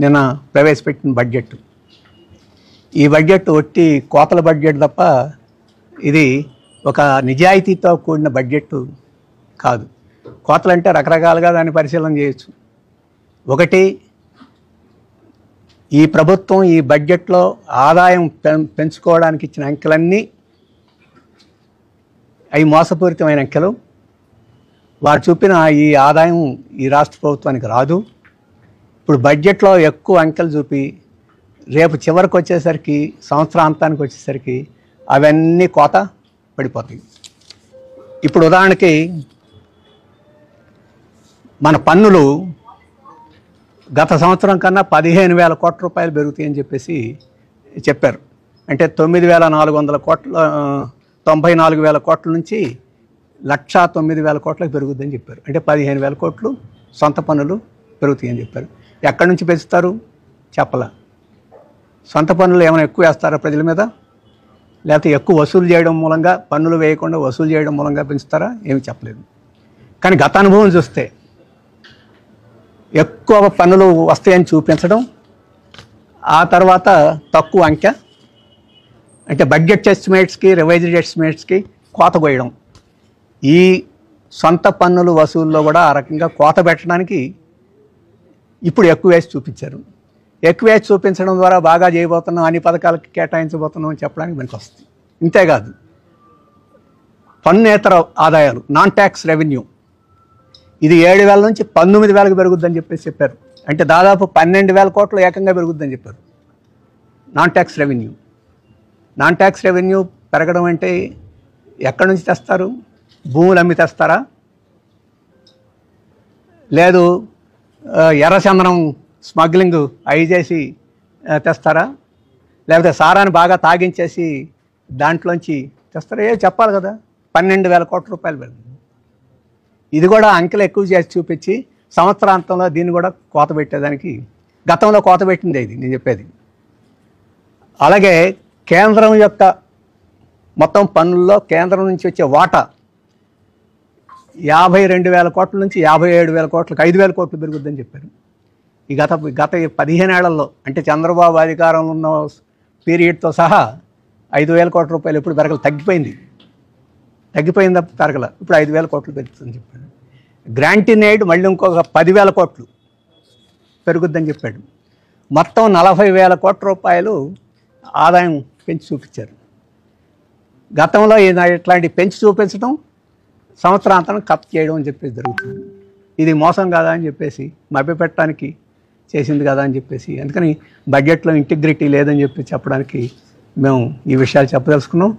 నిన్న ప్రవేశపెట్టిన బడ్జెట్. ఈ బడ్జెట్ ఒట్టి కోతల బడ్జెట్ తప్ప ఇది ఒక నిజాయితీతో కూడిన బడ్జెట్ కాదు. కోతలంటే రకరకాలుగా దాన్ని పరిశీలన చేయొచ్చు. ఒకటి, ఈ ప్రభుత్వం ఈ బడ్జెట్లో ఆదాయం పెంచుకోవడానికి ఇచ్చిన అంకెలన్నీ అవి మోసపూరితమైన అంకెలు. వారు చూపిన ఈ ఆదాయం ఈ రాష్ట్ర ప్రభుత్వానికి రాదు. ఇప్పుడు బడ్జెట్లో ఎక్కువ అంకెలు చూపి రేపు చివరికి వచ్చేసరికి, సంవత్సరాంతానికి వచ్చేసరికి అవన్నీ కోత పడిపోతాయి. ఇప్పుడు ఉదాహరణకి మన పన్నులు గత సంవత్సరం కన్నా 15,000 కోట్ల రూపాయలు పెరుగుతాయని చెప్పేసి చెప్పారు. అంటే 9,400 కోట్ల 94,000 కోట్ల నుంచి 1,09,000 కోట్లకు పెరుగుద్దని చెప్పారు. అంటే 15,000 కోట్లు సొంత పన్నులు పెరుగుతాయని చెప్పారు. ఎక్కడి నుంచి పెంచుతారు చెప్పలా. సొంత పన్నులు ఏమైనా ఎక్కువ వేస్తారా ప్రజల మీద, లేకపోతే ఎక్కువ వసూలు చేయడం మూలంగా, పన్నులు వేయకుండా వసూలు చేయడం మూలంగా పెంచుతారా, ఏమి చెప్పలేదు. కానీ గత అనుభవం చూస్తే ఎక్కువ పన్నులు వస్తాయని చూపించడం, ఆ తర్వాత తక్కువ అంకె అంటే బడ్జెట్ ఎస్టిమేట్స్కి రివైజ్డ్ ఎస్టిమేట్స్కి కోత కోయడం. ఈ సొంత పన్నులు వసూల్లో కూడా ఆ రకంగా కోత పెట్టడానికి ఇప్పుడు ఎక్కువ వేసి చూపించారు. ఎక్కువ వేసి చూపించడం ద్వారా బాగా చేయబోతున్నాం, అన్ని పథకాలకి కేటాయించబోతున్నాం అని చెప్పడానికి మనకు వస్తుంది. ఇంతేకాదు, పన్నేతర ఆదాయాలు, నాన్ ట్యాక్స్ రెవెన్యూ, ఇది 7,000 నుంచి 19,000కి పెరుగుద్దని చెప్పేసి చెప్పారు. అంటే దాదాపు 12,000 కోట్లు ఏకంగా పెరుగుద్దని చెప్పారు non tax revenue. Non tax revenue పెరగడం అంటే ఎక్కడి నుంచి తెస్తారు? భూములు అమ్మి తెస్తారా, లేదు ఎర్రచందనం స్మగ్లింగ్ అవి చేసి తెస్తారా, లేకపోతే సారాన్ని బాగా తాగించేసి దాంట్లోంచి తెస్తారా? చెప్పాలి కదా. 12,000 కోట్ల రూపాయలు పెరిగింది. ఇది కూడా అంకెలు ఎక్కువ చేసి చూపించి సంవత్సరాంతంలో దీన్ని కూడా కోత పెట్టేదానికి, గతంలో కోత పెట్టింది ఇది నేను చెప్పేది. అలాగే కేంద్రం యొక్క మొత్తం పన్నుల్లో కేంద్రం నుంచి వచ్చే వాటా 52,000 కోట్ల నుంచి 57,000 కోట్లకు 5,000 కోట్లు పెరుగుద్దని చెప్పారు. ఈ గత 15 ఏళ్లలో, అంటే చంద్రబాబు అధికారంలో ఉన్న పీరియడ్తో సహా 5,000 కోట్ల రూపాయలు ఎప్పుడు పెరగలు, తగ్గిపోయింది తప్ప పెరగల. ఇప్పుడు 5,000 కోట్లు పెరుగుతుందని చెప్పాడు. గ్రాంట్ ఇన్ ఎయిడ్ మళ్ళీ ఇంకొక 10,000 కోట్లు పెరుగుద్దని చెప్పాడు. మొత్తం 40,000 కోట్ల రూపాయలు ఆదాయం పెంచి చూపించారు. గతంలో ఇట్లాంటి పెంచి చూపించడం, సంవత్సరాంతం కట్ చేయడం అని చెప్పేసి జరుగుతుంది. ఇది మోసం కాదా అని చెప్పేసి, మభ్యపెట్టడానికి చేసింది కదా అని చెప్పేసి, అందుకని బడ్జెట్లో ఇంటిగ్రిటీ లేదని చెప్పి చెప్పడానికి మేము ఈ విషయాలు చెప్పదలుచుకున్నాం.